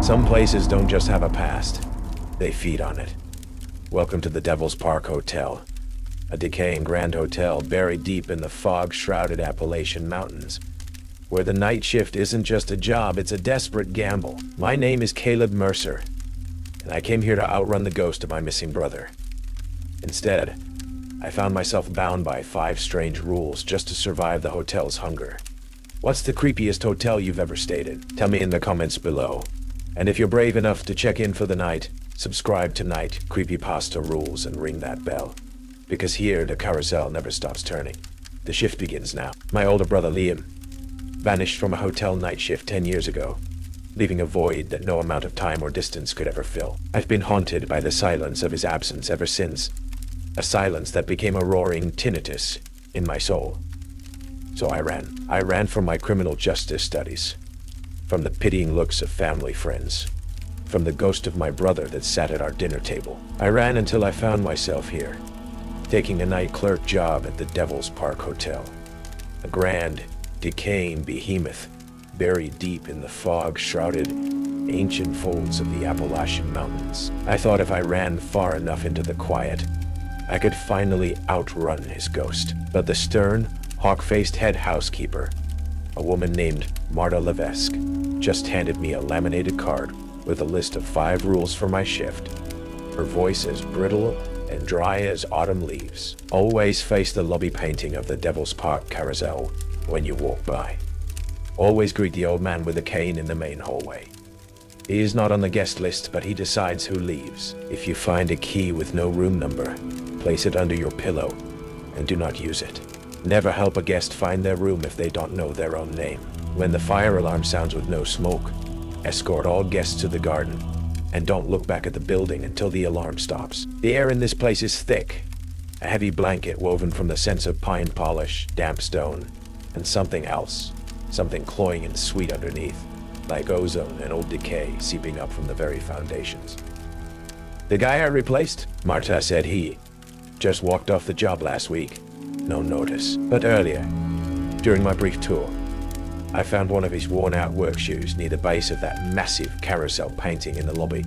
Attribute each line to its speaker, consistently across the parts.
Speaker 1: Some places don't just have a past, they feed on it. Welcome to the Devil's Park Hotel, a decaying grand hotel buried deep in the fog-shrouded Appalachian mountains, where the night shift isn't just a job, it's a desperate gamble. My name is Caleb Mercer, and I came here to outrun the ghost of my missing brother. Instead, I found myself bound by 5 strange rules just to survive the hotel's hunger. What's the creepiest hotel you've ever stayed in? Tell me in the comments below. And if you're brave enough to check in for the night, subscribe to Night Creepypasta Rules and ring that bell. Because here, the carousel never stops turning. The shift begins now. My older brother Liam vanished from a hotel night shift 10 years ago, leaving a void that no amount of time or distance could ever fill. I've been haunted by the silence of his absence ever since. A silence that became a roaring tinnitus in my soul. So I ran. I ran from my criminal justice studies, from the pitying looks of family friends, from the ghost of my brother that sat at our dinner table. I ran until I found myself here, taking a night clerk job at the Devil's Park Hotel, a grand, decaying behemoth buried deep in the fog-shrouded, ancient folds of the Appalachian Mountains. I thought if I ran far enough into the quiet, I could finally outrun his ghost. But the stern, hawk-faced head housekeeper, a woman named Marta Levesque, just handed me a laminated card with a list of 5 rules for my shift. Her voice as brittle and dry as autumn leaves. Always face the lobby painting of the Devil's Park Carousel when you walk by. Always greet the old man with a cane in the main hallway. He is not on the guest list, but he decides who leaves. If you find a key with no room number, place it under your pillow and do not use it. Never help a guest find their room if they don't know their own name. When the fire alarm sounds with no smoke, escort all guests to the garden and don't look back at the building until the alarm stops. The air in this place is thick, a heavy blanket woven from the scents of pine polish, damp stone, and something else, something cloying and sweet underneath, like ozone and old decay seeping up from the very foundations. The guy I replaced, Marta said he just walked off the job last week. No notice. But earlier, during my brief tour, I found one of his worn-out work shoes near the base of that massive carousel painting in the lobby.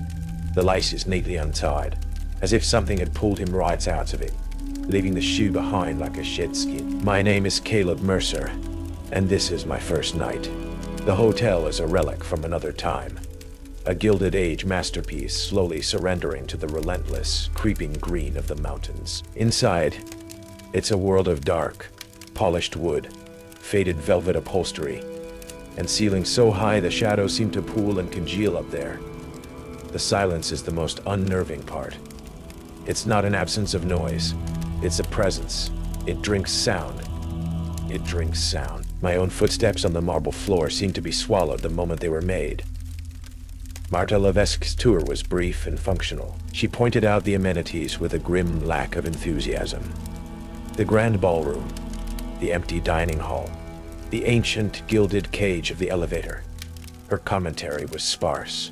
Speaker 1: The lace is neatly untied, as if something had pulled him right out of it, leaving the shoe behind like a shed skin. My name is Caleb Mercer, and this is my first night. The hotel is a relic from another time, a Gilded Age masterpiece slowly surrendering to the relentless, creeping green of the mountains. Inside, it's a world of dark, polished wood, faded velvet upholstery, and ceilings so high the shadows seem to pool and congeal up there. The silence is the most unnerving part. It's not an absence of noise, it's a presence. It drinks sound. It drinks sound. My own footsteps on the marble floor seemed to be swallowed the moment they were made. Marta Levesque's tour was brief and functional. She pointed out the amenities with a grim lack of enthusiasm. The grand ballroom, the empty dining hall, the ancient gilded cage of the elevator. Her commentary was sparse,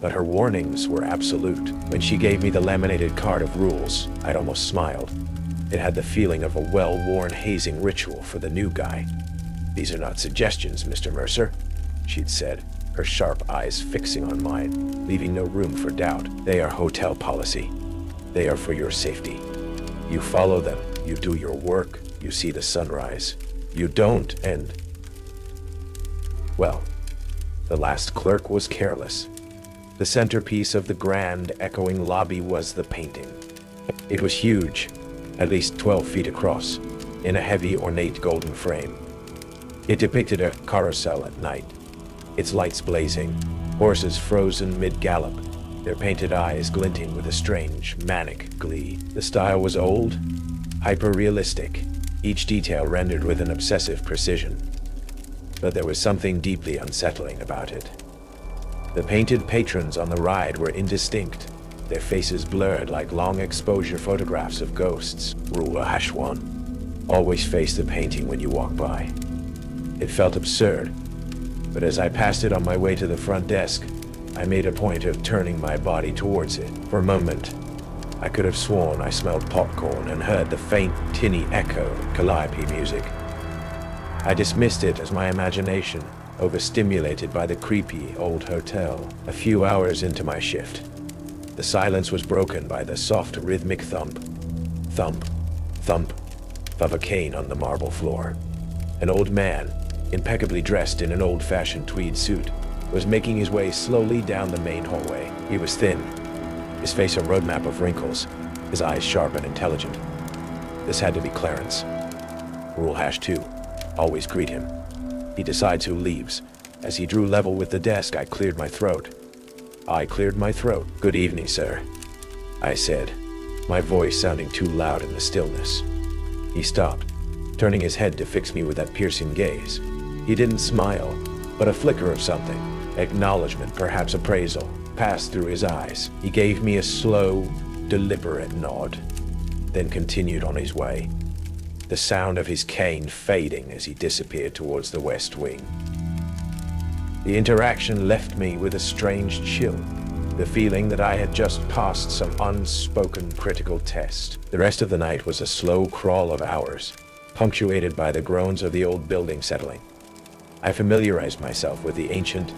Speaker 1: but her warnings were absolute. When she gave me the laminated card of rules, I'd almost smiled. It had the feeling of a well-worn hazing ritual for the new guy. "These are not suggestions, Mr. Mercer," she'd said, her sharp eyes fixing on mine, leaving no room for doubt. "They are hotel policy. They are for your safety. You follow them, you do your work, you see the sunrise. You don't, and..." Well, the last clerk was careless. The centerpiece of the grand, echoing lobby was the painting. It was huge, at least 12 feet across, in a heavy, ornate golden frame. It depicted a carousel at night, its lights blazing, horses frozen mid-gallop, their painted eyes glinting with a strange, manic glee. The style was old, hyper-realistic, each detail rendered with an obsessive precision. But there was something deeply unsettling about it. The painted patrons on the ride were indistinct, their faces blurred like long exposure photographs of ghosts. Rule #1. Always face the painting when you walk by. It felt absurd, but as I passed it on my way to the front desk, I made a point of turning my body towards it. For a moment, I could have sworn I smelled popcorn and heard the faint, tinny echo of calliope music. I dismissed it as my imagination, overstimulated by the creepy old hotel. A few hours into my shift, the silence was broken by the soft rhythmic thump, thump, thump of a cane on the marble floor. An old man, impeccably dressed in an old-fashioned tweed suit, was making his way slowly down the main hallway. He was thin, his face a roadmap of wrinkles, his eyes sharp and intelligent. This had to be Clarence. Rule #2. Always greet him. He decides who leaves. As he drew level with the desk, I cleared my throat. "Good evening, sir," I said, my voice sounding too loud in the stillness. He stopped, turning his head to fix me with that piercing gaze. He didn't smile, but a flicker of something, acknowledgement, perhaps appraisal, passed through his eyes. He gave me a slow, deliberate nod, then continued on his way, the sound of his cane fading as he disappeared towards the west wing. The interaction left me with a strange chill, the feeling that I had just passed some unspoken critical test. The rest of the night was a slow crawl of hours, punctuated by the groans of the old building settling. I familiarized myself with the ancient,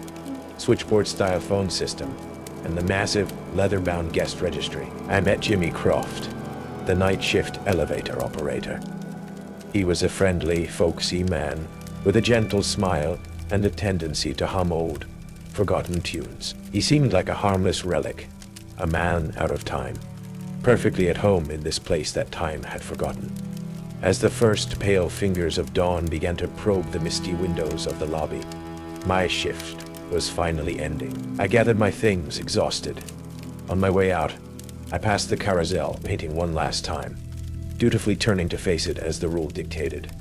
Speaker 1: switchboard-style phone system and the massive, leather-bound guest registry. I met Jimmy Croft, the Nightshift elevator operator. He was a friendly, folksy man with a gentle smile and a tendency to hum old, forgotten tunes. He seemed like a harmless relic, a man out of time, perfectly at home in this place that time had forgotten. As the first pale fingers of dawn began to probe the misty windows of the lobby, my shift was finally ending. I gathered my things, exhausted. On my way out, I passed the Carousel, painting one last time, dutifully turning to face it as the rule dictated.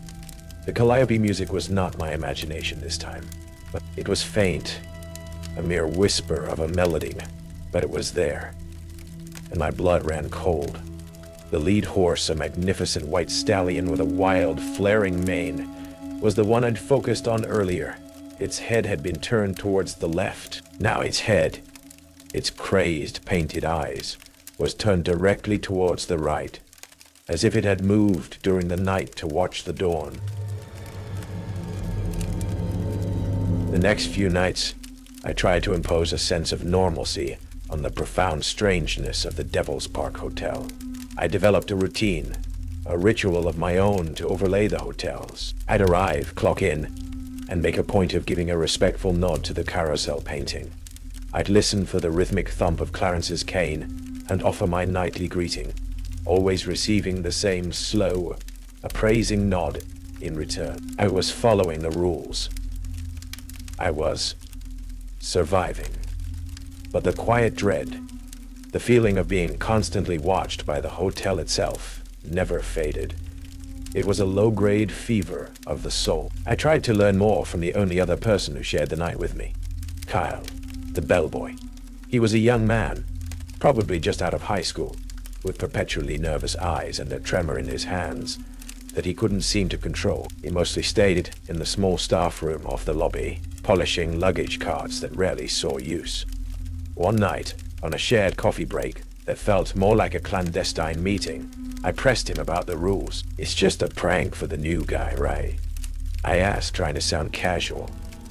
Speaker 1: The calliope music was not my imagination this time, but it was faint, a mere whisper of a melody, but it was there, and my blood ran cold. The lead horse, a magnificent white stallion with a wild, flaring mane, was the one I'd focused on earlier. Its head had been turned towards the left. Now its head, its crazed, painted eyes, was turned directly towards the right, as if it had moved during the night to watch the dawn. The next few nights, I tried to impose a sense of normalcy on the profound strangeness of the Devil's Park Hotel. I developed a routine, a ritual of my own to overlay the hotels. I'd arrive, clock in, and make a point of giving a respectful nod to the Carousel painting. I'd listen for the rhythmic thump of Clarence's cane and offer my nightly greeting, always receiving the same slow, appraising nod in return. I was following the rules. I was surviving. But the quiet dread, the feeling of being constantly watched by the hotel itself, never faded. It was a low-grade fever of the soul. I tried to learn more from the only other person who shared the night with me, Kyle, the bellboy. He was a young man, probably just out of high school, with perpetually nervous eyes and a tremor in his hands that he couldn't seem to control. He mostly stayed in the small staff room off the lobby, polishing luggage carts that rarely saw use. One night, on a shared coffee break that felt more like a clandestine meeting, I pressed him about the rules. "It's just a prank for the new guy, right?" I asked, trying to sound casual.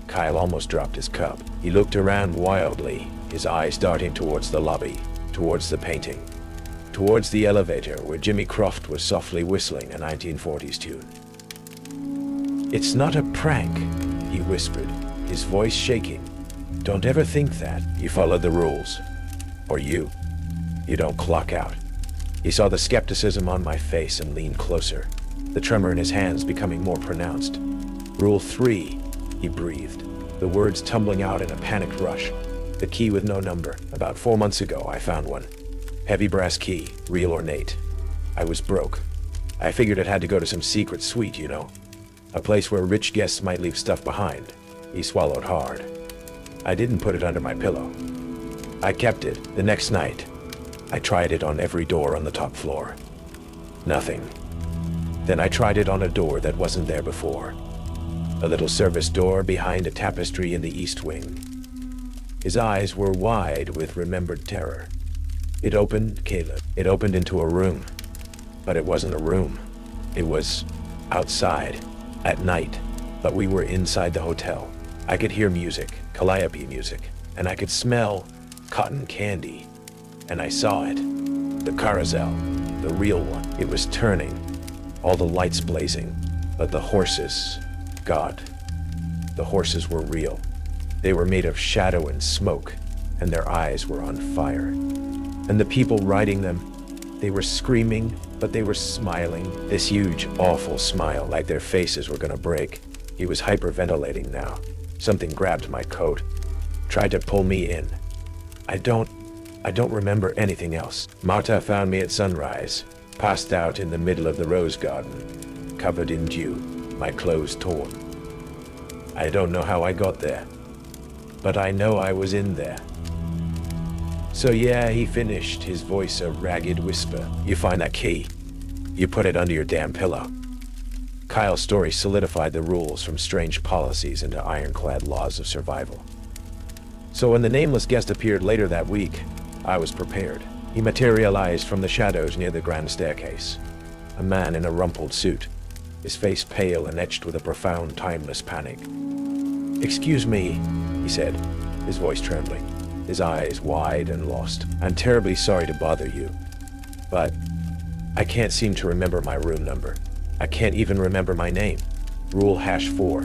Speaker 1: Kyle almost dropped his cup. He looked around wildly, his eyes darting towards the lobby, towards the painting, towards the elevator where Jimmy Croft was softly whistling a 1940s tune. "It's not a prank," he whispered, his voice shaking. "Don't ever think that. You follow the rules. Or you don't clock out." He saw the skepticism on my face and leaned closer, the tremor in his hands becoming more pronounced. "Rule 3, he breathed, the words tumbling out in a panicked rush. "The key with no number. About 4 months ago, I found one. Heavy brass key, real ornate. I was broke. I figured it had to go to some secret suite, you know. A place where rich guests might leave stuff behind." He swallowed hard. "I didn't put it under my pillow. I kept it. The next night, I tried it on every door on the top floor. Nothing. Then I tried it on a door that wasn't there before. A little service door behind a tapestry in the east wing." His eyes were wide with remembered terror. "It opened, Caleb. It opened into a room. But it wasn't a room. It was outside, at night, but we were inside the hotel. I could hear music, calliope music, and I could smell cotton candy. And I saw it. The carousel, the real one. It was turning, all the lights blazing, but the horses, God, the horses were real. They were made of shadow and smoke, and their eyes were on fire. And the people riding them, they were screaming, but they were smiling. This huge, awful smile, like their faces were gonna break. He was hyperventilating now. Something grabbed my coat, tried to pull me in. I don't remember anything else. Marta found me at sunrise, passed out in the middle of the rose garden, covered in dew, my clothes torn. I don't know how I got there, but I know I was in there. So yeah, he finished, his voice a ragged whisper. You find that key. You put it under your damn pillow. Kyle's story solidified the rules from strange policies into ironclad laws of survival. So when the nameless guest appeared later that week, I was prepared. He materialized from the shadows near the grand staircase. A man in a rumpled suit, his face pale and etched with a profound, timeless panic. "Excuse me," he said, his voice trembling, his eyes wide and lost. "I'm terribly sorry to bother you, but I can't seem to remember my room number. I can't even remember my name. Rule #4.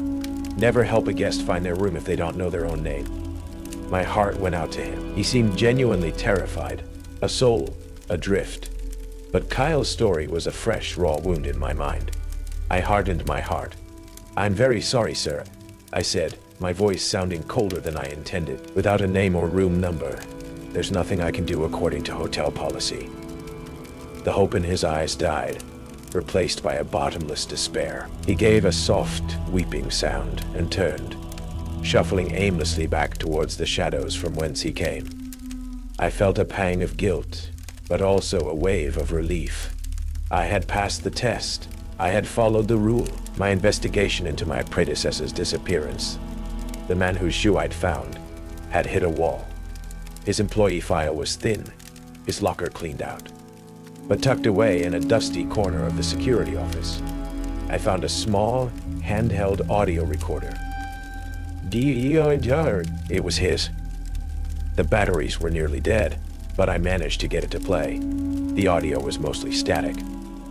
Speaker 1: Never help a guest find their room if they don't know their own name." My heart went out to him. He seemed genuinely terrified, a soul adrift. But Kyle's story was a fresh, raw wound in my mind. I hardened my heart. "I'm very sorry, sir," I said, my voice sounding colder than I intended. "Without a name or room number, there's nothing I can do according to hotel policy." The hope in his eyes died, replaced by a bottomless despair. He gave a soft, weeping sound and turned, shuffling aimlessly back towards the shadows from whence he came. I felt a pang of guilt, but also a wave of relief. I had passed the test. I had followed the rule. My investigation into my predecessor's disappearance, the man whose shoe I'd found, had hit a wall. His employee file was thin, his locker cleaned out. But tucked away in a dusty corner of the security office, I found a small, handheld audio recorder. It was his. The batteries were nearly dead, but I managed to get it to play. The audio was mostly static,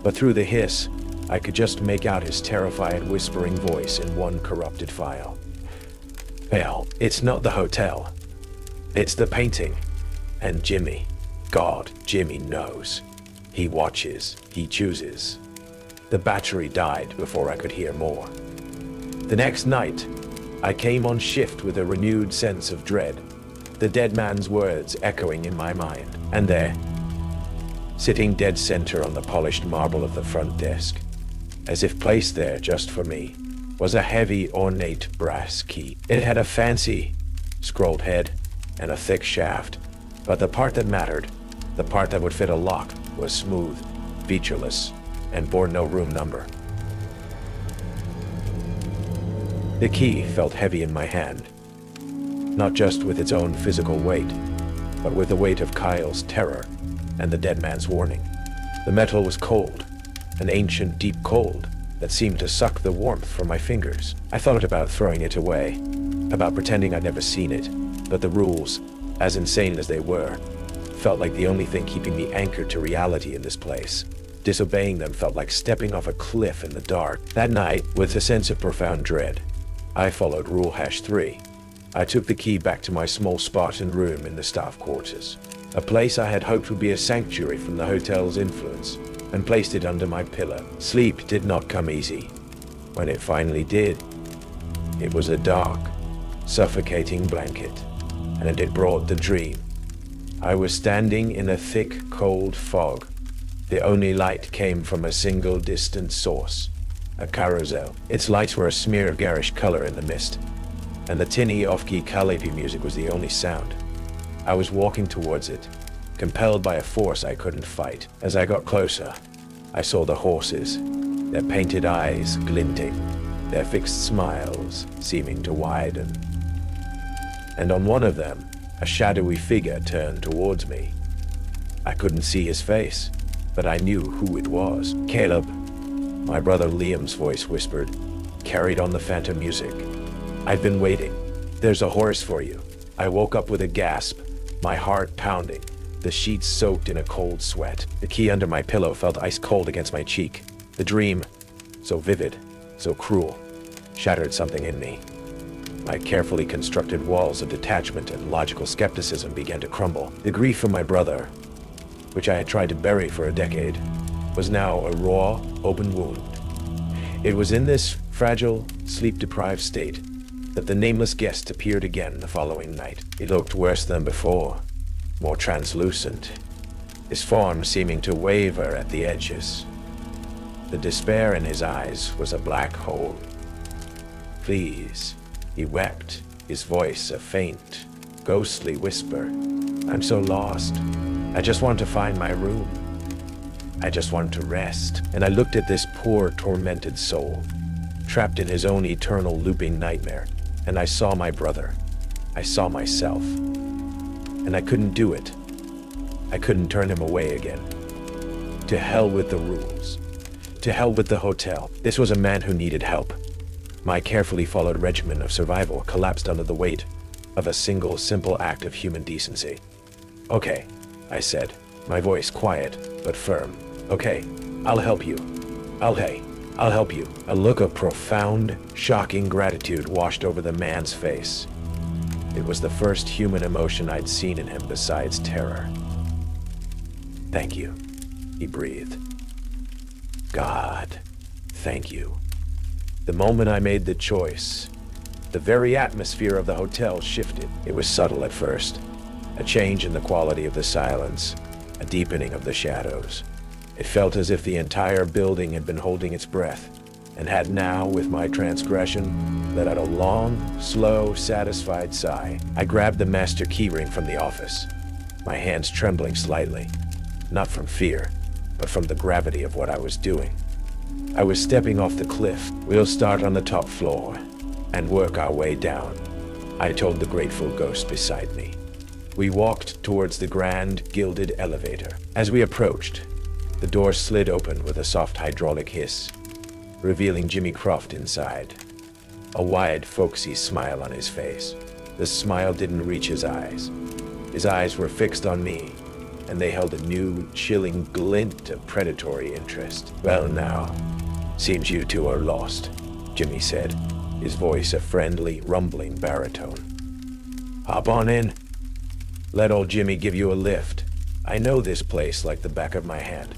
Speaker 1: but through the hiss, I could just make out his terrified, whispering voice in one corrupted file. "Well, it's not the hotel. It's the painting. And Jimmy. God, Jimmy knows. He watches. He chooses." The battery died before I could hear more. The next night, I came on shift with a renewed sense of dread, the dead man's words echoing in my mind. And there, sitting dead center on the polished marble of the front desk, as if placed there just for me, was a heavy, ornate brass key. It had a fancy, scrolled head and a thick shaft, but the part that mattered, the part that would fit a lock, was smooth, featureless, and bore no room number. The key felt heavy in my hand, not just with its own physical weight, but with the weight of Kyle's terror and the dead man's warning. The metal was cold, an ancient deep cold that seemed to suck the warmth from my fingers. I thought about throwing it away, about pretending I'd never seen it, but the rules, as insane as they were, felt like the only thing keeping me anchored to reality in this place. Disobeying them felt like stepping off a cliff in the dark. That night, with a sense of profound dread, I followed Rule #3. I took the key back to my small Spartan room in the staff quarters, a place I had hoped would be a sanctuary from the hotel's influence, and placed it under my pillow. Sleep did not come easy. When it finally did, it was a dark, suffocating blanket, and it brought the dream. I was standing in a thick, cold fog. The only light came from a single distant source, a carousel. Its lights were a smear of garish color in the mist, and the tinny off-key calliope music was the only sound. I was walking towards it, compelled by a force I couldn't fight. As I got closer, I saw the horses, their painted eyes glinting, their fixed smiles seeming to widen. And on one of them, a shadowy figure turned towards me. I couldn't see his face, but I knew who it was. "Caleb," my brother Liam's voice whispered, carried on the phantom music. "I've been waiting. There's a horse for you. I woke up with a gasp, my heart pounding, the sheets soaked in a cold sweat. The key under my pillow felt ice cold against my cheek. The dream, so vivid, so cruel, shattered something in me. My carefully constructed walls of detachment and logical skepticism began to crumble. The grief for my brother, which I had tried to bury for a decade, was now a raw, open wound. It was in this fragile, sleep-deprived state that the nameless guest appeared again the following night. He looked worse than before, more translucent, his form seeming to waver at the edges. The despair in his eyes was a black hole. Please, he wept, his voice a faint, ghostly whisper. I'm so lost. I just want to find my room. I just want to rest. And I looked at this poor, tormented soul, trapped in his own eternal looping nightmare. And I saw my brother. I saw myself. And I couldn't do it. I couldn't turn him away again. To hell with the rules. To hell with the hotel. This was a man who needed help. My carefully followed regimen of survival collapsed under the weight of a single simple act of human decency. Okay, I said, my voice quiet but firm. Okay, I'll help you. I'll help you. A look of profound, shocking gratitude washed over the man's face. It was the first human emotion I'd seen in him besides terror. Thank you, he breathed. God, thank you. The moment I made the choice, the very atmosphere of the hotel shifted. It was subtle at first, a change in the quality of the silence, a deepening of the shadows. It felt as if the entire building had been holding its breath, and had now, with my transgression, let out a long, slow, satisfied sigh. I grabbed the master keyring from the office, my hands trembling slightly, not from fear, but from the gravity of what I was doing. I was stepping off the cliff. We'll start on the top floor and work our way down, I told the grateful ghost beside me. We walked towards the grand, gilded elevator. As we approached, the door slid open with a soft hydraulic hiss, revealing Jimmy Croft inside, a wide, folksy smile on his face. The smile didn't reach his eyes. His eyes were fixed on me, and they held a new, chilling glint of predatory interest. Well now, seems you two are lost, Jimmy said, his voice a friendly, rumbling baritone. Hop on in. Let old Jimmy give you a lift. I know this place like the back of my hand.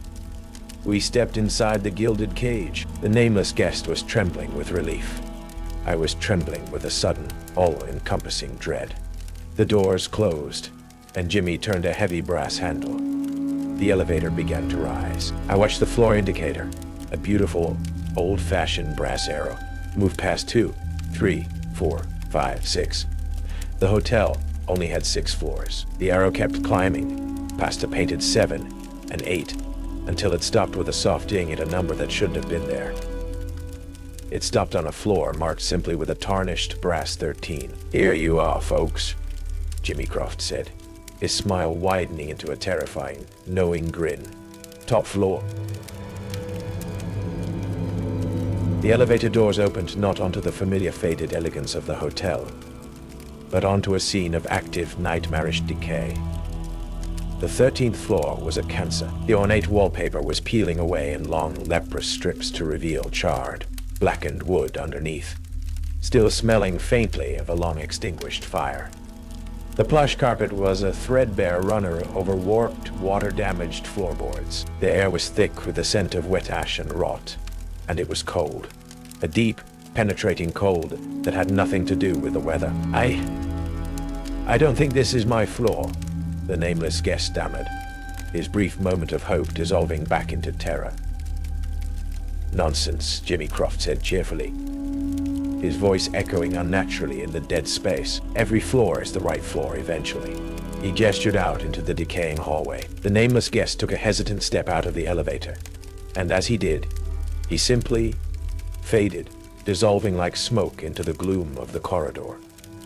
Speaker 1: We stepped inside the gilded cage. The nameless guest was trembling with relief. I was trembling with a sudden, all-encompassing dread. The doors closed, and Jimmy turned a heavy brass handle. The elevator began to rise. I watched the floor indicator, a beautiful, old-fashioned brass arrow, move past 2, 3, 4, 5, 6. The hotel only had 6 floors. The arrow kept climbing, past a painted 7 and 8, until it stopped with a soft ding at a number that shouldn't have been there. It stopped on a floor marked simply with a tarnished brass 13. Here you are, folks, Jimmy Croft said, his smile widening into a terrifying, knowing grin. Top floor. The elevator doors opened not onto the familiar faded elegance of the hotel, but onto a scene of active, nightmarish decay. The 13th floor was a cancer. The ornate wallpaper was peeling away in long, leprous strips to reveal charred, blackened wood underneath, still smelling faintly of a long-extinguished fire. The plush carpet was a threadbare runner over warped, water-damaged floorboards. The air was thick with the scent of wet ash and rot, and it was cold. A deep, penetrating cold that had nothing to do with the weather. I don't think this is my floor, the nameless guest stammered, his brief moment of hope dissolving back into terror. Nonsense, Jimmy Croft said cheerfully, his voice echoing unnaturally in the dead space. Every floor is the right floor eventually. He gestured out into the decaying hallway. The nameless guest took a hesitant step out of the elevator, and as he did, he simply faded, dissolving like smoke into the gloom of the corridor,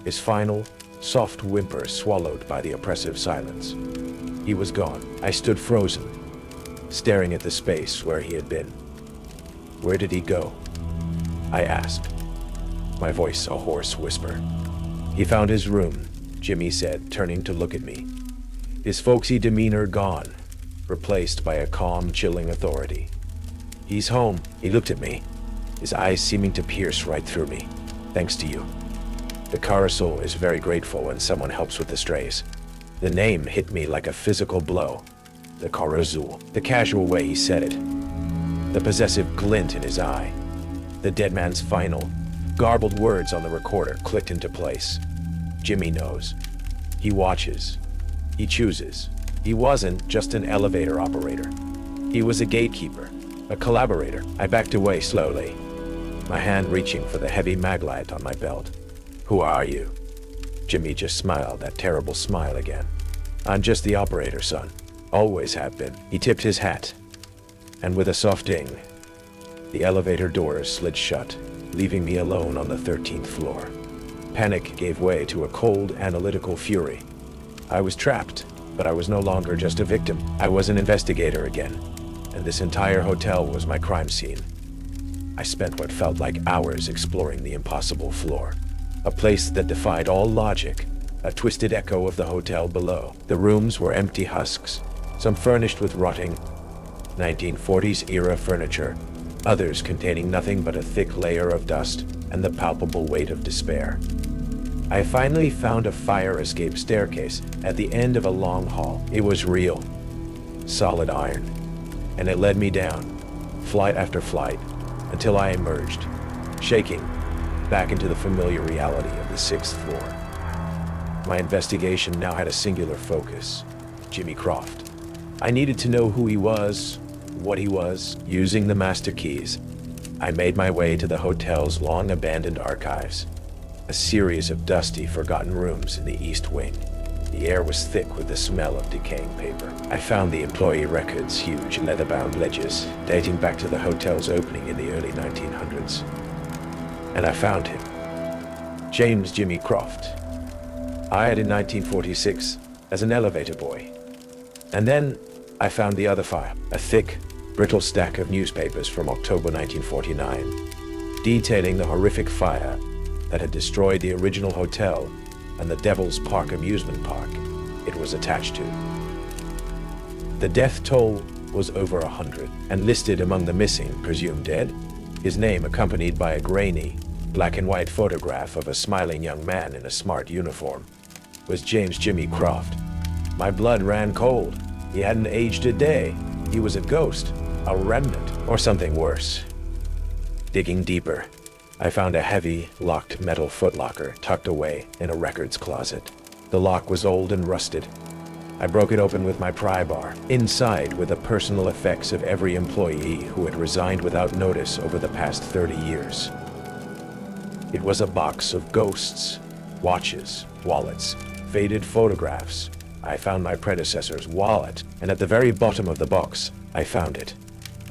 Speaker 1: his final, soft whimper swallowed by the oppressive silence. He was gone. I stood frozen, staring at the space where he had been. Where did he go? I asked, my voice a hoarse whisper. He found his room, Jimmy said, turning to look at me. His folksy demeanor gone, replaced by a calm, chilling authority. He's home. He looked at me, his eyes seeming to pierce right through me. Thanks to you. The Carousel is very grateful when someone helps with the strays. The name hit me like a physical blow. The Carousoul. The casual way he said it. The possessive glint in his eye. The dead man's final, garbled words on the recorder clicked into place. Jimmy knows. He watches. He chooses. He wasn't just an elevator operator. He was a gatekeeper, a collaborator. I backed away slowly, my hand reaching for the heavy maglite on my belt. Who are you? Jimmy just smiled, that terrible smile again. I'm just the operator, son. Always have been. He tipped his hat, and with a soft ding, the elevator doors slid shut, leaving me alone on the 13th floor. Panic gave way to a cold, analytical fury. I was trapped, but I was no longer just a victim. I was an investigator again, and this entire hotel was my crime scene. I spent what felt like hours exploring the impossible floor, a place that defied all logic, a twisted echo of the hotel below. The rooms were empty husks, some furnished with rotting 1940s-era furniture, others containing nothing but a thick layer of dust and the palpable weight of despair. I finally found a fire escape staircase at the end of a long hall. It was real, solid iron, and it led me down, flight after flight, until I emerged, shaking, back into the familiar reality of the 6th floor. My investigation now had a singular focus: Jimmy Croft. I needed to know who he was, what he was. Using the master keys, I made my way to the hotel's long-abandoned archives, a series of dusty, forgotten rooms in the East Wing. The air was thick with the smell of decaying paper. I found the employee records, huge leather-bound ledgers, dating back to the hotel's opening in the early 1900s. And I found him. James Jimmy Croft. Hired in 1946 as an elevator boy. And then I found the other file, a thick, brittle stack of newspapers from October 1949, detailing the horrific fire that had destroyed the original hotel and the Devil's Park amusement park it was attached to. The death toll was over 100, and listed among the missing, presumed dead, his name accompanied by a grainy, black and white photograph of a smiling young man in a smart uniform, was James Jimmy Croft. My blood ran cold. He hadn't aged a day. He was a ghost, a remnant, or something worse. Digging deeper, I found a heavy, locked metal footlocker tucked away in a records closet. The lock was old and rusted. I broke it open with my pry bar. Inside were the personal effects of every employee who had resigned without notice over the past 30 years. It was a box of ghosts, watches, wallets, faded photographs. I found my predecessor's wallet, and at the very bottom of the box, I found it.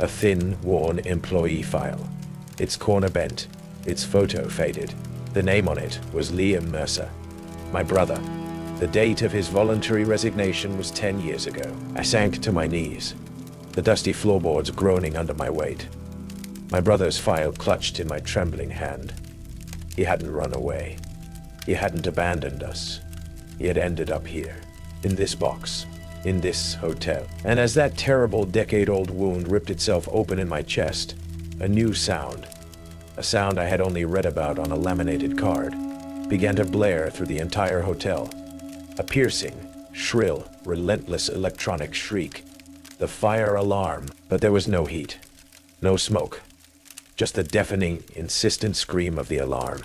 Speaker 1: A thin, worn employee file. Its corner bent, its photo faded. The name on it was Caleb Mercer, my brother. The date of his voluntary resignation was 10 years ago. I sank to my knees, the dusty floorboards groaning under my weight. My brother's file clutched in my trembling hand. He hadn't run away. He hadn't abandoned us. He had ended up here, in this box, in this hotel. And as that terrible decade-old wound ripped itself open in my chest, a new sound, a sound I had only read about on a laminated card, began to blare through the entire hotel. A piercing, shrill, relentless electronic shriek. The fire alarm, but there was no heat, no smoke. Just the deafening, insistent scream of the alarm.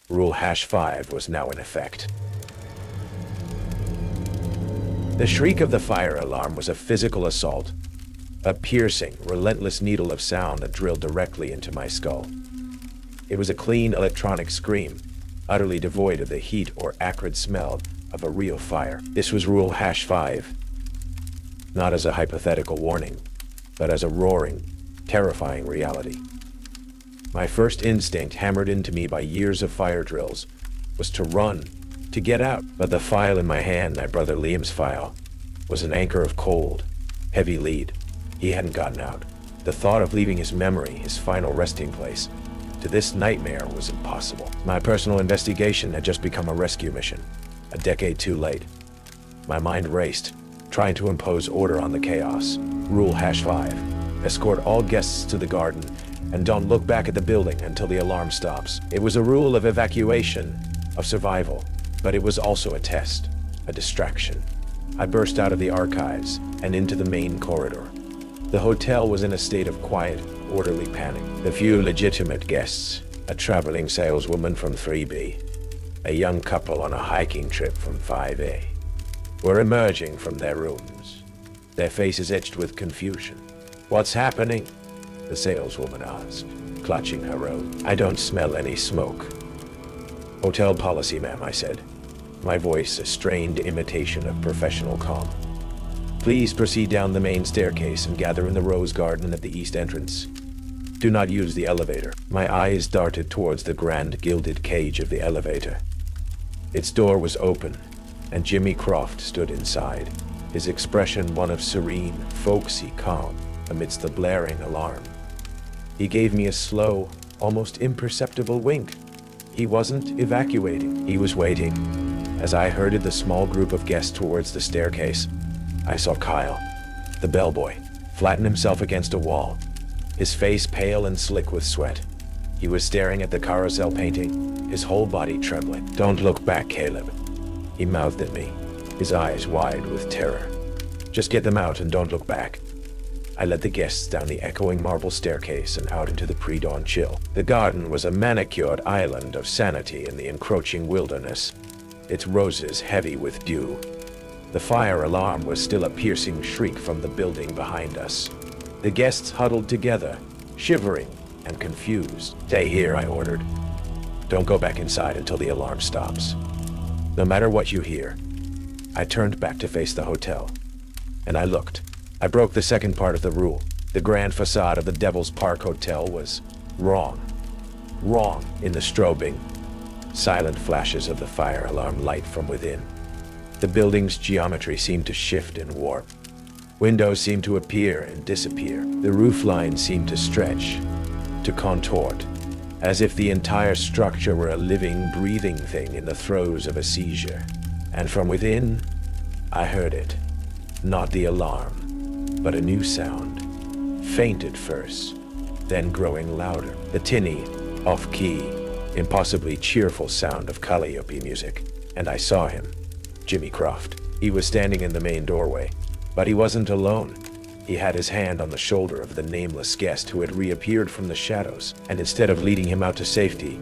Speaker 1: Rule #5 was now in effect. The shriek of the fire alarm was a physical assault, a piercing, relentless needle of sound that drilled directly into my skull. It was a clean electronic scream, utterly devoid of the heat or acrid smell of a real fire. This was Rule #5, not as a hypothetical warning, but as a roaring, terrifying reality. My first instinct, hammered into me by years of fire drills, was to run, to get out. But the file in my hand, my brother Liam's file, was an anchor of cold, heavy lead. He hadn't gotten out. The thought of leaving his memory, his final resting place, to this nightmare was impossible. My personal investigation had just become a rescue mission, a decade too late. My mind raced, trying to impose order on the chaos. Rule #5. Escort all guests to the garden, and don't look back at the building until the alarm stops. It was a rule of evacuation, of survival, but it was also a test, a distraction. I burst out of the archives and into the main corridor. The hotel was in a state of quiet, orderly panic. The few legitimate guests, a traveling saleswoman from 3B, a young couple on a hiking trip from 5A, were emerging from their rooms, their faces etched with confusion. "What's happening?" the saleswoman asked, clutching her robe. "I don't smell any smoke." "Hotel policy, ma'am," I said, my voice a strained imitation of professional calm. "Please proceed down the main staircase and gather in the rose garden at the east entrance. Do not use the elevator." My eyes darted towards the grand gilded cage of the elevator. Its door was open, and Jimmy Croft stood inside, his expression one of serene, folksy calm amidst the blaring alarm. He gave me a slow, almost imperceptible wink. He wasn't evacuating, he was waiting. As I herded the small group of guests towards the staircase, I saw Kyle, the bellboy, flatten himself against a wall, his face pale and slick with sweat. He was staring at the Carousel painting, his whole body trembling. "Don't look back, Caleb," he mouthed at me, his eyes wide with terror. "Just get them out and don't look back." I led the guests down the echoing marble staircase and out into the pre-dawn chill. The garden was a manicured island of sanity in the encroaching wilderness, its roses heavy with dew. The fire alarm was still a piercing shriek from the building behind us. The guests huddled together, shivering and confused. "Stay here," I ordered. "Don't go back inside until the alarm stops. No matter what you hear." I turned back to face the hotel, and I looked. I broke the second part of the rule. The grand facade of the Devil's Park Hotel was wrong. Wrong in the strobing, silent flashes of the fire alarm light from within. The building's geometry seemed to shift and warp. Windows seemed to appear and disappear. The roofline seemed to stretch, to contort, as if the entire structure were a living, breathing thing in the throes of a seizure. And from within, I heard it. Not the alarm, but a new sound. Faint at first, then growing louder. The tinny, off-key, impossibly cheerful sound of Calliope music. And I saw him, Jimmy Croft. He was standing in the main doorway, but he wasn't alone. He had his hand on the shoulder of the nameless guest who had reappeared from the shadows, and instead of leading him out to safety,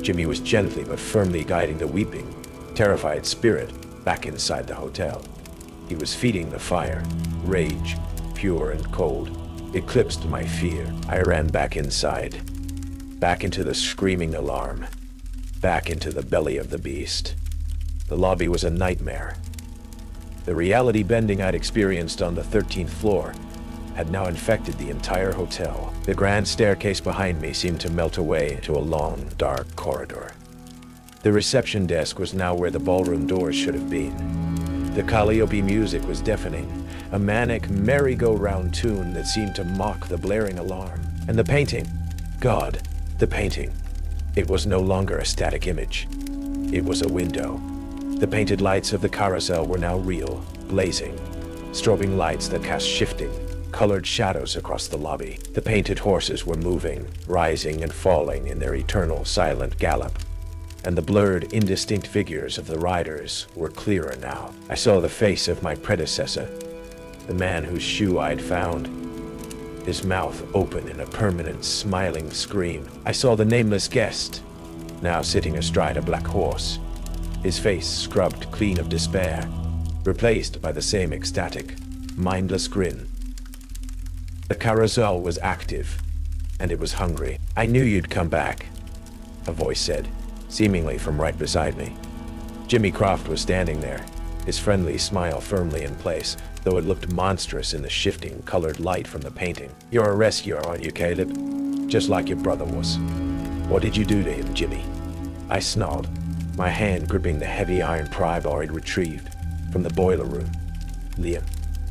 Speaker 1: Jimmy was gently but firmly guiding the weeping, terrified spirit back inside the hotel. He was feeding the fire, rage, pure and cold, eclipsed my fear. I ran back inside, back into the screaming alarm, back into the belly of the beast. The lobby was a nightmare. The reality bending I'd experienced on the 13th floor had now infected the entire hotel. The grand staircase behind me seemed to melt away into a long, dark corridor. The reception desk was now where the ballroom doors should have been. The Calliope music was deafening, a manic merry-go-round tune that seemed to mock the blaring alarm. And the painting, God, the painting. It was no longer a static image. It was a window. The painted lights of the Carousel were now real, blazing, strobing lights that cast shifting, colored shadows across the lobby. The painted horses were moving, rising and falling in their eternal silent gallop, and the blurred, indistinct figures of the riders were clearer now. I saw the face of my predecessor, the man whose shoe I'd found, his mouth open in a permanent, smiling scream. I saw the nameless guest, now sitting astride a black horse, his face scrubbed clean of despair, replaced by the same ecstatic, mindless grin. The Carousel was active, and it was hungry. "I knew you'd come back," a voice said, seemingly from right beside me. Jimmy Croft was standing there, his friendly smile firmly in place, though it looked monstrous in the shifting, colored light from the painting. "You're a rescuer, aren't you, Caleb? Just like your brother was. What did you do to him, Jimmy?" I snarled, my hand gripping the heavy iron pry bar I'd retrieved from the boiler room. "Liam."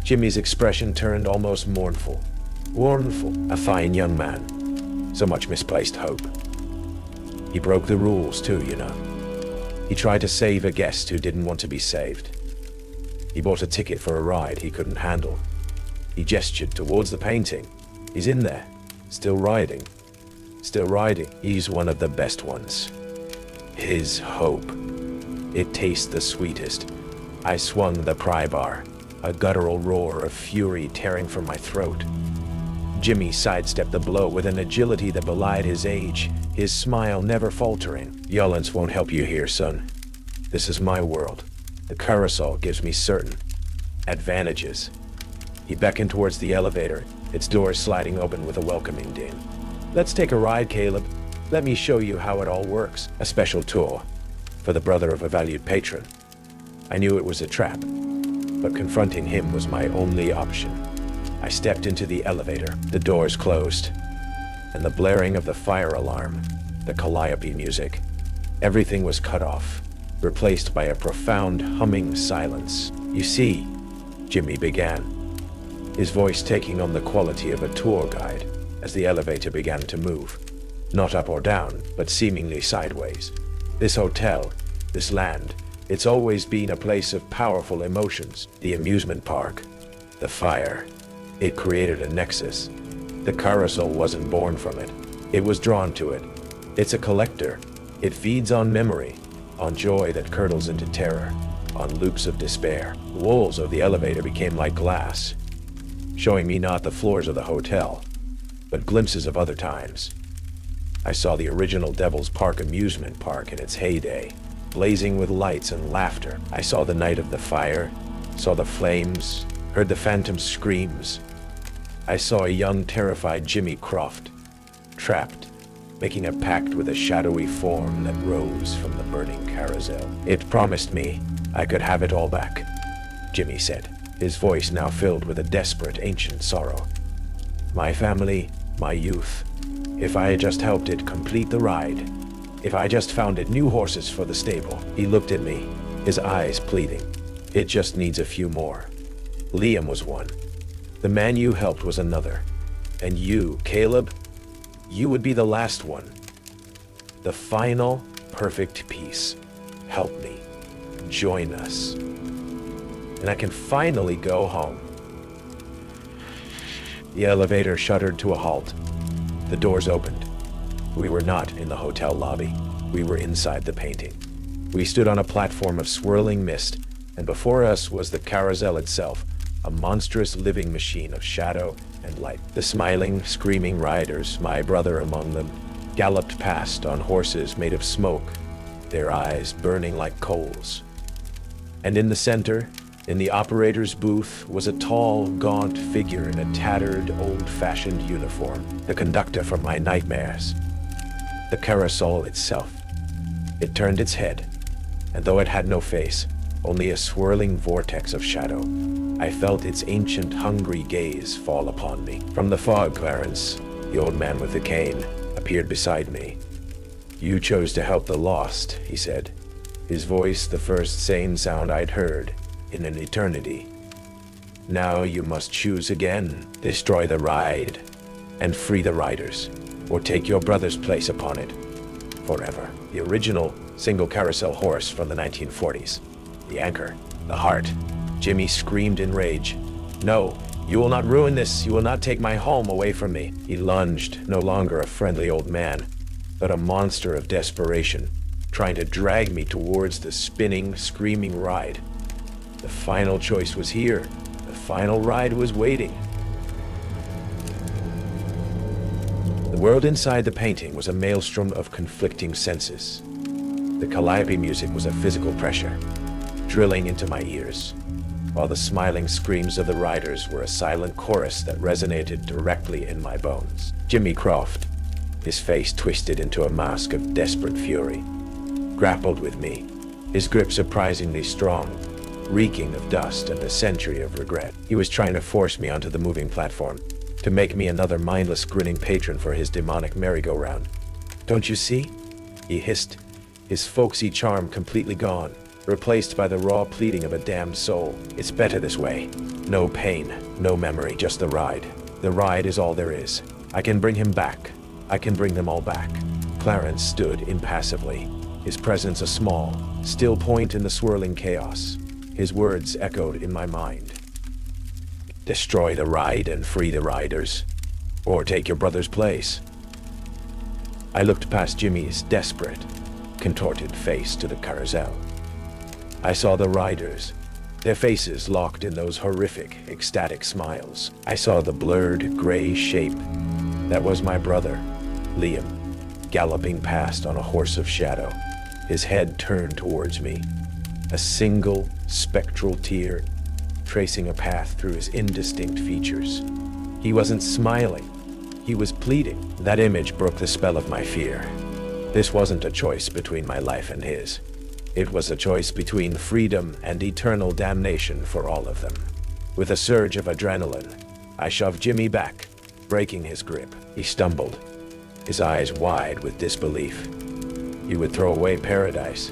Speaker 1: Jimmy's expression turned almost mournful. Mournful. A fine young man. So much misplaced hope. He broke the rules too, you know. He tried to save a guest who didn't want to be saved. He bought a ticket for a ride he couldn't handle. He gestured towards the painting. He's in there, still riding. Still riding. He's one of the best ones. His hope. It tastes the sweetest. I swung the pry bar, a guttural roar of fury tearing from my throat. Jimmy sidestepped the blow with an agility that belied his age, his smile never faltering. Violence won't help you here, son. This is my world. The Carousel gives me certain advantages. He beckoned towards the elevator, its doors sliding open with a welcoming ding. Let's take a ride, Caleb. Let me show you how it all works. A special tour for the brother of a valued patron. I knew it was a trap, but confronting him was my only option. I stepped into the elevator, the doors closed, and the blaring of the fire alarm, the calliope music. Everything was cut off, replaced by a profound humming silence. You see, Jimmy began, his voice taking on the quality of a tour guide as the elevator began to move, not up or down, but seemingly sideways. This hotel, this land, it's always been a place of powerful emotions. The amusement park, the fire, it created a nexus. The Carousel wasn't born from it. It was drawn to it. It's a collector. It feeds on memory, on joy that curdles into terror, on loops of despair. The walls of the elevator became like glass, showing me not the floors of the hotel, but glimpses of other times. I saw the original Devil's Park amusement park in its heyday, blazing with lights and laughter. I saw the night of the fire, saw the flames, heard the phantom screams. I saw a young, terrified Jimmy Croft, trapped, making a pact with a shadowy form that rose from the burning carousel. It promised me I could have it all back, Jimmy said, his voice now filled with a desperate, ancient sorrow. My family, my youth. If I had just helped it complete the ride, if I just found it new horses for the stable. He looked at me, his eyes pleading. It just needs a few more. Liam was one. The man you helped was another. And you, Caleb, you would be the last one. The final, perfect piece. Help me. Join us. And I can finally go home. The elevator shuddered to a halt. The doors opened. We were not in the hotel lobby. We were inside the painting. We stood on a platform of swirling mist, and before us was the Carousel itself, a monstrous living machine of shadow and light. The smiling, screaming riders, my brother among them, galloped past on horses made of smoke, their eyes burning like coals. And in the center, in the operator's booth, was a tall, gaunt figure in a tattered, old-fashioned uniform, the conductor from my nightmares. The Carousel itself. It turned its head, and though it had no face, only a swirling vortex of shadow, I felt its ancient, hungry gaze fall upon me. From the fog, Clarence, the old man with the cane, appeared beside me. You chose to help the lost, he said, his voice the first sane sound I'd heard in an eternity. Now you must choose again. Destroy the ride and free the riders, or take your brother's place upon it forever. The original single carousel horse from the 1940s. The anchor, the heart. Jimmy screamed in rage. No, you will not ruin this. You will not take my home away from me. He lunged, no longer a friendly old man, but a monster of desperation, trying to drag me towards the spinning, screaming ride. The final choice was here. The final ride was waiting. The world inside the painting was a maelstrom of conflicting senses. The calliope music was a physical pressure, drilling into my ears, while the smiling screams of the riders were a silent chorus that resonated directly in my bones. Jimmy Croft, his face twisted into a mask of desperate fury, grappled with me, his grip surprisingly strong, reeking of dust and a century of regret. He was trying to force me onto the moving platform, to make me another mindless grinning patron for his demonic merry-go-round. Don't you see? He hissed, his folksy charm completely gone, replaced by the raw pleading of a damned soul. It's better this way. No pain, no memory, just the ride. The ride is all there is. I can bring him back. I can bring them all back. Clarence stood impassively, his presence a small, still point in the swirling chaos. His words echoed in my mind. Destroy the ride and free the riders, or take your brother's place. I looked past Jimmy's desperate, contorted face to the carousel. I saw the riders, their faces locked in those horrific, ecstatic smiles. I saw the blurred, gray shape. That was my brother, Liam, galloping past on a horse of shadow, his head turned towards me, a single, spectral tear tracing a path through his indistinct features. He wasn't smiling, he was pleading. That image broke the spell of my fear. This wasn't a choice between my life and his. It was a choice between freedom and eternal damnation for all of them. With a surge of adrenaline, I shoved Jimmy back, breaking his grip. He stumbled, his eyes wide with disbelief. You would throw away paradise.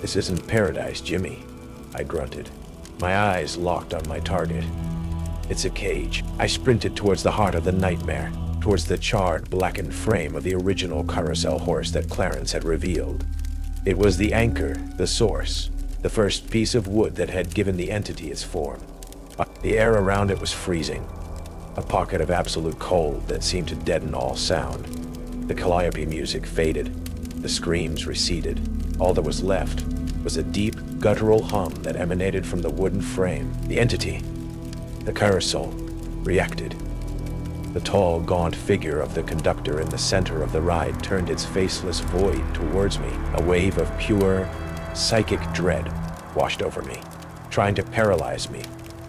Speaker 1: This isn't paradise, Jimmy, I grunted. My eyes locked on my target. It's a cage. I sprinted towards the heart of the nightmare, towards the charred, blackened frame of the original Carousel horse that Clarence had revealed. It was the anchor, the source, the first piece of wood that had given the entity its form. The air around it was freezing, a pocket of absolute cold that seemed to deaden all sound. The calliope music faded, the screams receded. All that was left was a deep, guttural hum that emanated from the wooden frame. The entity, the Carousel, reacted. The tall, gaunt figure of the conductor in the center of the ride turned its faceless void towards me. A wave of pure, psychic dread washed over me, trying to paralyze me,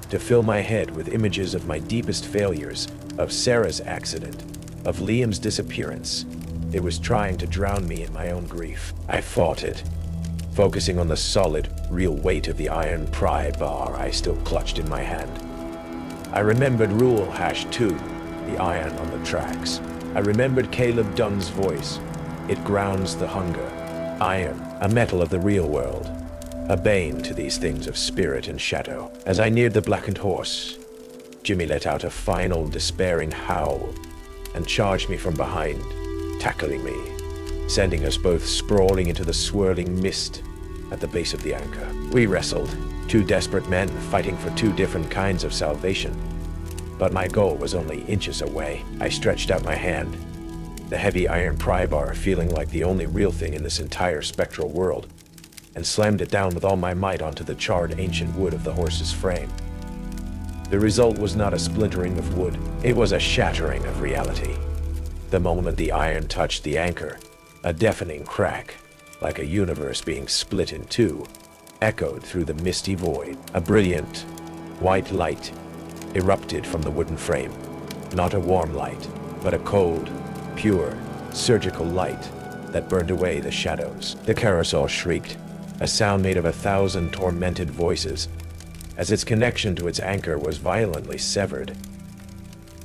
Speaker 1: to fill my head with images of my deepest failures, of Sarah's accident, of Liam's disappearance. It was trying to drown me in my own grief. I fought it, focusing on the solid, real weight of the iron pry bar I still clutched in my hand. I remembered Rule #2, the iron on the tracks. I remembered Caleb Dunn's voice. It grounds the hunger. Iron, a metal of the real world, a bane to these things of spirit and shadow. As I neared the blackened horse, Jimmy let out a final, despairing howl and charged me from behind, tackling me, sending us both sprawling into the swirling mist at the base of the anchor. We wrestled, two desperate men fighting for two different kinds of salvation. But my goal was only inches away. I stretched out my hand, the heavy iron pry bar feeling like the only real thing in this entire spectral world, and slammed it down with all my might onto the charred ancient wood of the horse's frame. The result was not a splintering of wood, it was a shattering of reality. The moment the iron touched the anchor, a deafening crack, like a universe being split in two, echoed through the misty void. A brilliant, white light erupted from the wooden frame. Not a warm light, but a cold, pure, surgical light that burned away the shadows. The carousel shrieked, a sound made of 1,000 tormented voices, as its connection to its anchor was violently severed.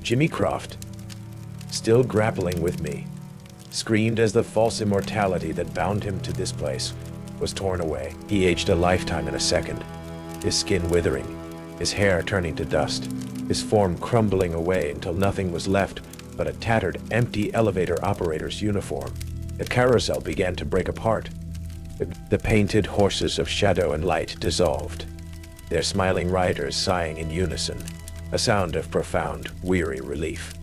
Speaker 1: Jimmy Croft, still grappling with me, screamed as the false immortality that bound him to this place was torn away. He aged a lifetime in a second, his skin withering, his hair turning to dust, his form crumbling away until nothing was left but a tattered, empty elevator operator's uniform. The carousel began to break apart. The painted horses of shadow and light dissolved, their smiling riders sighing in unison, a sound of profound, weary relief.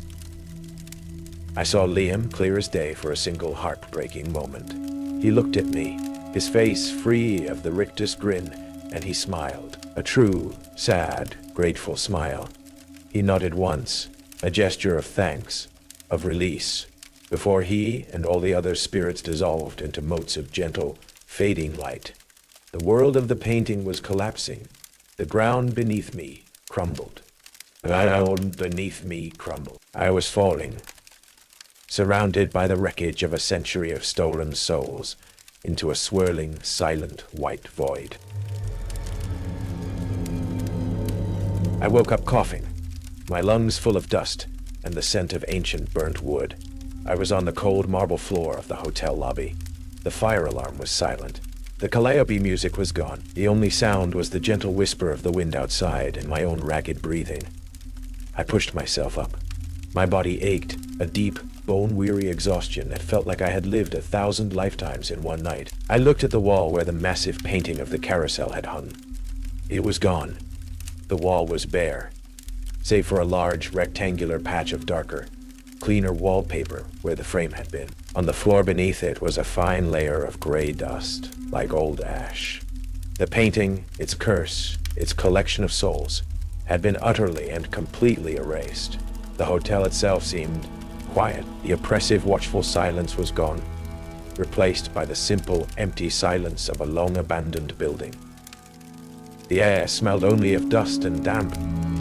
Speaker 1: I saw Liam clear as day for a single heartbreaking moment. He looked at me, his face free of the rictus grin, and he smiled. A true, sad, grateful smile. He nodded once, a gesture of thanks, of release, before he and all the other spirits dissolved into motes of gentle, fading light. The world of the painting was collapsing. The ground beneath me crumbled. The ground beneath me crumbled. I was falling, surrounded by the wreckage of a century of stolen souls, into a swirling, silent, white void. I woke up coughing, my lungs full of dust and the scent of ancient burnt wood. I was on the cold marble floor of the hotel lobby. The fire alarm was silent. The calliope music was gone. The only sound was the gentle whisper of the wind outside and my own ragged breathing. I pushed myself up. My body ached, a deep, bone-weary exhaustion that felt like I had lived 1,000 lifetimes in one night. I looked at the wall where the massive painting of the Carousel had hung. It was gone. The wall was bare, save for a large rectangular patch of darker, cleaner wallpaper where the frame had been. On the floor beneath it was a fine layer of gray dust, like old ash. The painting, its curse, its collection of souls, had been utterly and completely erased. The hotel itself seemed quiet. The oppressive, watchful silence was gone, replaced by the simple, empty silence of a long-abandoned building. The air smelled only of dust and damp,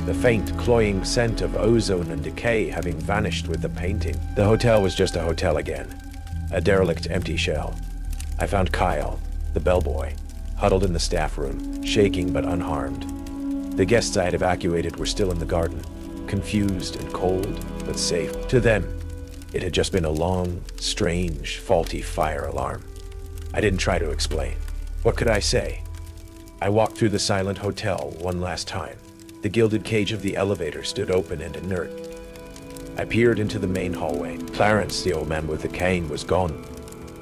Speaker 1: the faint, cloying scent of ozone and decay having vanished with the painting. The hotel was just a hotel again, a derelict, empty shell. I found Kyle, the bellboy, huddled in the staff room, shaking but unharmed. The guests I had evacuated were still in the garden, confused and cold, but safe. To them, it had just been a long, strange, faulty fire alarm. I didn't try to explain. What could I say? I walked through the silent hotel one last time. The gilded cage of the elevator stood open and inert. I peered into the main hallway. Clarence, the old man with the cane, was gone.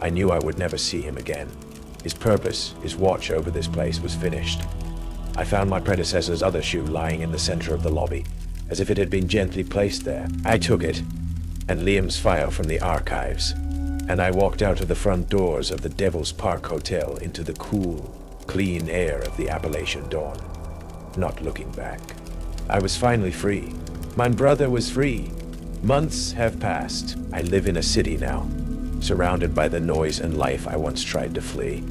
Speaker 1: I knew I would never see him again. His purpose, his watch over this place, was finished. I found my predecessor's other shoe lying in the center of the lobby, as if it had been gently placed there. I took it, and Liam's file from the archives, and I walked out of the front doors of the Devil's Park Hotel into the cool, clean air of the Appalachian dawn, not looking back. I was finally free. My brother was free. Months have passed. I live in a city now, surrounded by the noise and life I once tried to flee.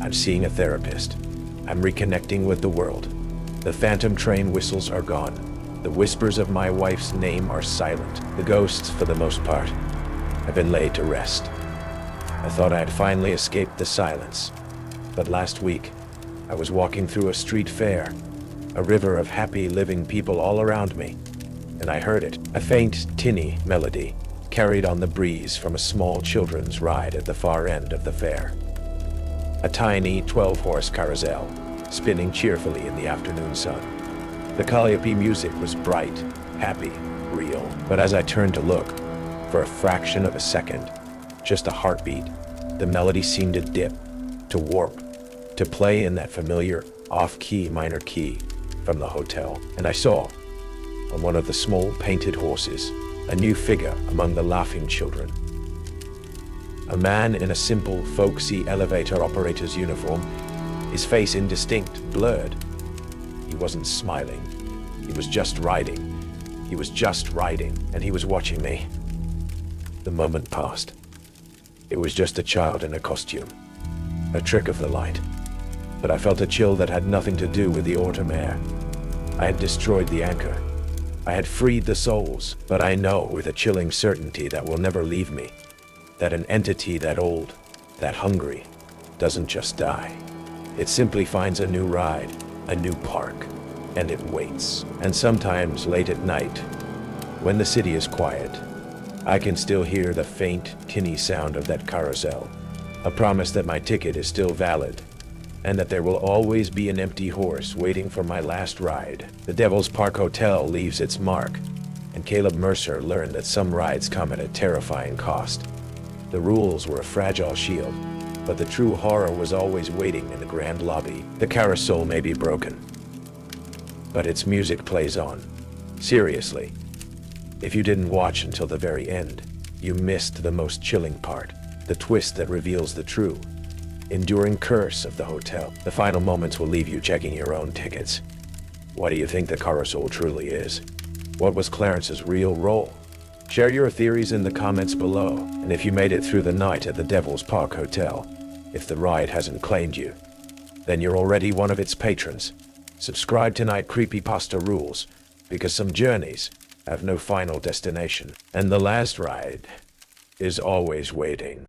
Speaker 1: I'm seeing a therapist. I'm reconnecting with the world. The phantom train whistles are gone. The whispers of my wife's name are silent. The ghosts, for the most part, have been laid to rest. I thought I had finally escaped the silence, but last week, I was walking through a street fair, a river of happy, living people all around me, and I heard it, a faint, tinny melody, carried on the breeze from a small children's ride at the far end of the fair. A tiny 12-horse carousel, spinning cheerfully in the afternoon sun. The calliope music was bright, happy, real, but as I turned to look, for a fraction of a second, just a heartbeat, the melody seemed to dip, to warp, to play in that familiar off-key minor key from the hotel. And I saw, on one of the small painted horses, a new figure among the laughing children. A man in a simple, folksy elevator operator's uniform, his face indistinct, blurred. He wasn't smiling. He was just riding. He was just riding, and he was watching me. The moment passed. It was just a child in a costume, a trick of the light. But I felt a chill that had nothing to do with the autumn air. I had destroyed the anchor. I had freed the souls, but I know with a chilling certainty that will never leave me, that an entity that old, that hungry, doesn't just die. It simply finds a new ride, a new park, and it waits. And sometimes late at night, when the city is quiet, I can still hear the faint, tinny sound of that carousel, a promise that my ticket is still valid, and that there will always be an empty horse waiting for my last ride. The Devil's Park Hotel leaves its mark, and Caleb Mercer learned that some rides come at a terrifying cost. The rules were a fragile shield, but the true horror was always waiting in the grand lobby. The Carousel may be broken, but its music plays on. Seriously, if you didn't watch until the very end, you missed the most chilling part, the twist that reveals the true, enduring curse of the hotel. The final moments will leave you checking your own tickets. What do you think the Carousel truly is? What was Clarence's real role? Share your theories in the comments below, and if you made it through the night at the Devil's Park Hotel, if the ride hasn't claimed you, then you're already one of its patrons. Subscribe to Night Creepypasta Rules, because some journeys have no final destination, and the last ride is always waiting.